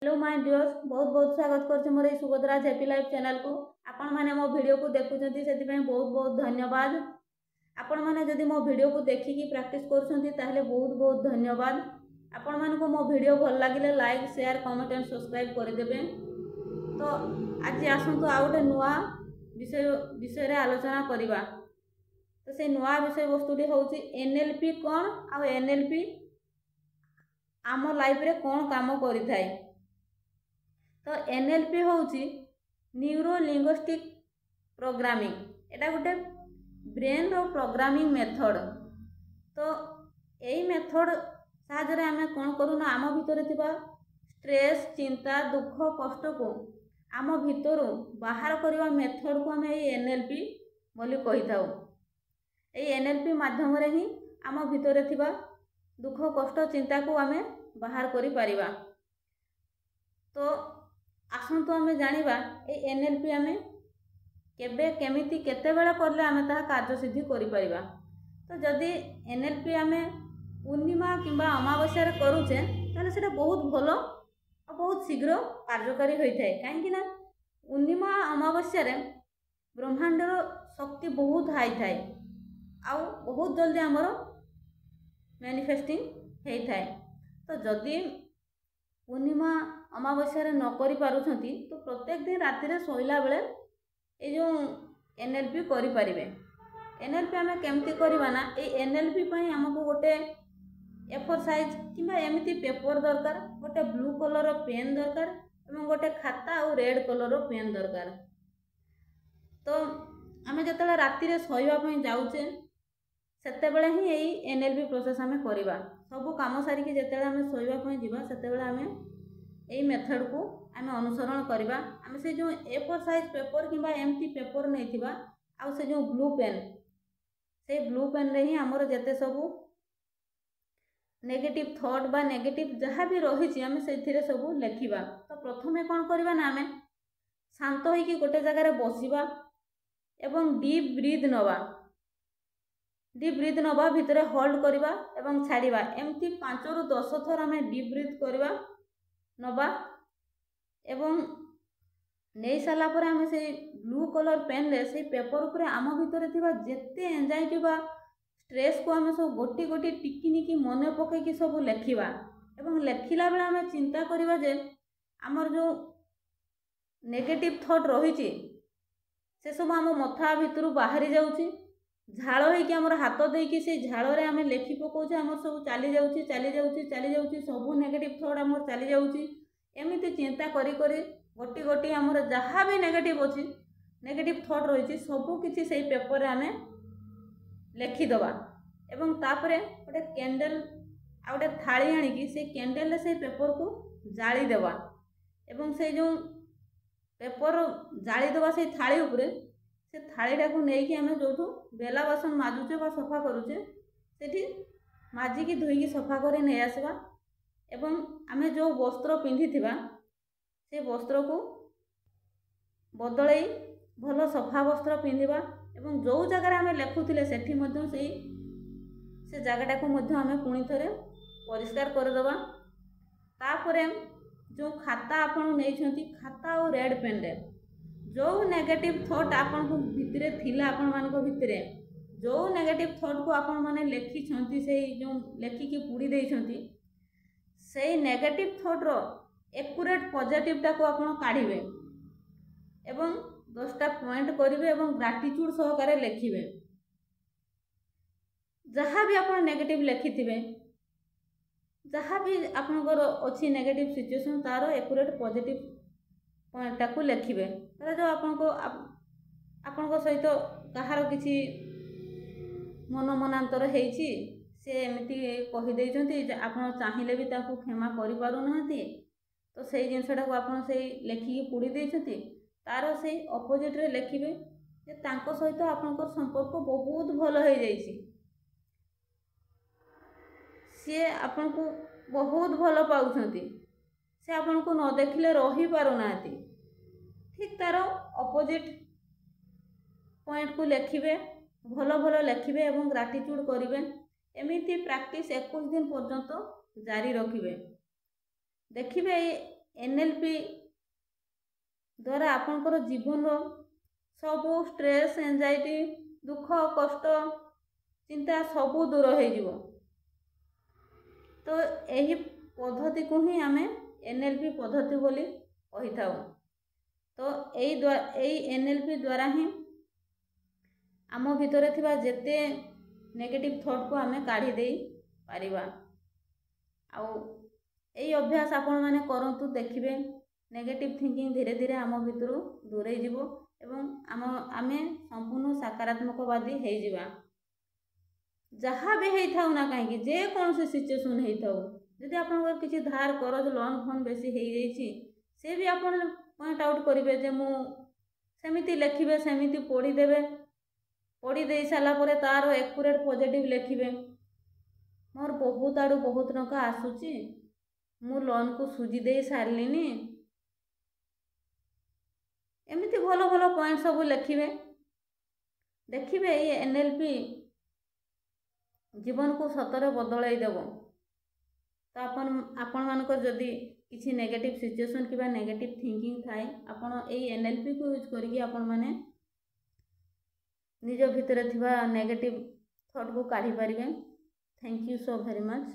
Hello my dears, बहुत बहुत स्वागत कर मोर सुभद्राज हैप्पी लाइफ चैनल को। आपण मैंने मो वीडियो को देखुं से बहुत बहुत धन्यवाद। आपण मैंने जदि मो वीडियो को देखिकी प्रैक्टिस कर बहुत बहुत धन्यवाद। आपण मान को मो वीडियो भल लगे like share comment and subscribe करदेवे। तो आज आसतु आ गए नुआ विषय आलोचना करवा। तो से नुआ विषय वस्तुटी हूँ एनएलपी कौन आ एनएलपी आम लाइफ रे कौन काम करिथाय। तो एनएलपी हूँ न्यूरो लिंग्विस्टिक प्रोग्रामिंग। एटा गोटे ब्रेन रो प्रोग्रामिंग मेथड। तो यही मेथड साहाय्य आम कौन करूना आम भितर स्ट्रेस चिंता दुख कष्ट को आम भितर बाहर करवा मेथड को आम एनएलपी बोली कही था। यही एनएलपी माध्यम रे ही आम भितर दुख कष्ट चिंता को आम बाहर करि परिबा। तो आसतु आम जानिबा ए एनएलपी आम केबे केमिति केते बेला करले आम ता कार्यसिद्धि करि परिबा। तो जदि एनएलपी आम पूर्णिमा किंबा अमावास्या रे करूचे ताले सेटा बहुत भलो और बहुत शीघ्र कार्यकारी होइथाय। काहेकि ना पूर्णिमा अमावास्या रे ब्रह्मांडर शक्ति बहुत हाई थाए आ बहुत जल्दी आमर मैनिफेस्टिंग होइथाय। तो जदि पूर्णिमा अमावास्या रे न करि पारुछंती तो प्रत्येक दिन राति रे सोइला बेले ए जो एनएलपी करि परिबे। एनएलपी आमे केमती करबा ना ए एनएलपी पई हमको गोटे ए4 साइज किंबा एमिति पेपर दरकार, गोटे ब्लू कलर रो पेन दरकार एवं गोटे खाता और रेड कलर रो पेन दरकार। तो आमे जतले राति रे सोइबा पई जाउचे सेते बेले ही एई एनएलपी प्रोसेस आमे करबा। सब काम सारी कि जतले आमे सोइबा पई जिबा सेते बेले आमे एई मेथड को आमे अनुसरण करबा। आमे से जो ए4 साइज पेपर किंबा एमटी पेपर नैथिबा आ से जो ब्लू पेन से ब्लू पेन रे ही हमर जते सब नेगेटिव थॉट बा नेगेटिव जहाँ भी रही आमे सेथिरे सब लिखिबा। तो प्रथमे कोन करबा ना आमे शांत होई कि गोटे जगह रे बसिबा एवं डीप ब्रीथ नवा भितरे होल्ड करबा एवं छाड़िबा। एमती 5 रु 10 थर आमे डीप ब्रीथ करबा नवा एवं नहीं साला पर आमे से ब्लू कलर पेन रे से पेपर ऊपर आम भितर थिबा जेते एंजाइटी बा स्ट्रेस को आमे सब गोटी गोटी टिकी निकी मने पके कि सब लिखिबा। एवं लिखिला बेला आमे चिंता करबा जे हमर जो नेगेटिव थॉट रही से सब आम मथा भितर बाहरी जाउची। झाड़ होइकि हमर हाथ देकी से झाड़ रे आमे लेखि पकोचे हमर सब चली जाउची सब नेगेटिव थॉट हमर चली जाउची। एमिति चिंता करी करी गोटी गोटी हमर जहाँ भी नेगेटिव अछि नेगेटिव थॉट रही सब किछि से पेपर रे आमे लेखि दबा। एवं तापरे गोटे कैंडल आ गोटे थाली आनिकी से कैंडल से पेपर को जाली देवा। एवं से जो पेपर जाली देवा से थाली उपरे से थालीटा को लेकिन आम जो बेला बासन माजुचे बा सफा करुचे सेठी माजिकी धोईकी सफा कर नहीं आसवा। एवं आम जो वस्त्र पिंधिथिबा से वस्त्र को बदलई भल सफा वस्त्र पिंधिबा। एवं जो जगह आम लेखुथिले सेठी मध्य से जगटा को मध्य आम पुणी थरे परिष्कार करदबा। तापरे जो खाता आपण नैछंती खाता और रेड पेन रे जो नेगेटिव थॉट आपण को भितरे थिला आपण मान को भितरे जो नेगेटिव थॉट को आपण माने लेखि छंती से जो लेखि की पुड़ी देई छंती से नेगेटिव थॉट रो एक्यूरेट पॉजिटिव टा को आपण काढिबे एवं 10टा पॉइंट करिवे एवं ग्रेटिट्यूड सहकारे लेखिबे। जहाँ भी आपण नेगेटिव लेखिथिबे जहाँ भी आपनकर अछि नेगेटिव सिचुएशन तारो एक्यूरेट पॉजिटिव पॉइंट को लेखिबे। जो आपनको सहित कहार किसी मन मनांतर होइछि से एमती कहि देइछंती जे आपण चाहिले भी ताको क्षमा करि पारु नहंती। तो सेही जिनसटा को आपण सेही लेखिकी पुड़ी देइछंती तारो सेही अपोजिट रे लेखिबे जे तांको सहित आपनकर संपर्क बहुत भलो हो जाइछि। से आपनको बहुत भलो पाउछंती से आपनको न देखिले रही पारु नांती। ठीक तार अपोजिट पॉइंट को लेखिबे भलो भलो लेखिबे एवं ग्रेटिट्यूड करिवे। एमिति प्रैक्टिस 21 दिन पर्यंत जारी रखिबे। देखिबे NLP द्वारा आपणकर जीवन सबू स्ट्रेस एंजाइटी दुख कष्ट चिंता सबू दूर हो। तो यही पद्धति को ही आमे NLP पद्धति बोली कही थाउ। तो यही NLP द्वारा ही आम भितर थिबा जेते नेगेटिव थॉट को आमे काढ़ी दे पारिबा। आउ यही अभ्यास आपण माने करंतु देखिबे नेगेटिव थिंकिंग धीरे धीरे आम भितर दूरे जीवो एवं आमे संपूर्ण सकारात्मकवादी हो जिवा। जहाँ भी होई थाउ ना कहीं जे कौन से सिचुएशन होई थाउ यदि आपन किसी धार करज लोन फोन बेसी हो जाइए से भी आपन पॉइंट आउट करेंगे जे मु सेमिति लिखिबे सेमिति पढ़ी देबे पढ़ी दे सारा पर तार एक्यूरेट पॉजिटिव लिखिबे मोर बहुत आड़ू बहुत टंका आसुची मु लोन को सुझी दे सारलिनी एमिति भलो भलो पॉइंट सब लिखिबे। देखिबे ये NLP जीवन को सतरे बदलाई देव। तो आपण मानकर जदि किसी नेगेटिव सिचुएशन किबा नेगेटिव थिंकिंग थाए आपण एई NLP को यूज करके आपण माने निज भितर थिबा नेगेटिव थॉट को काढ़ी पारिबे। Thank you so very much.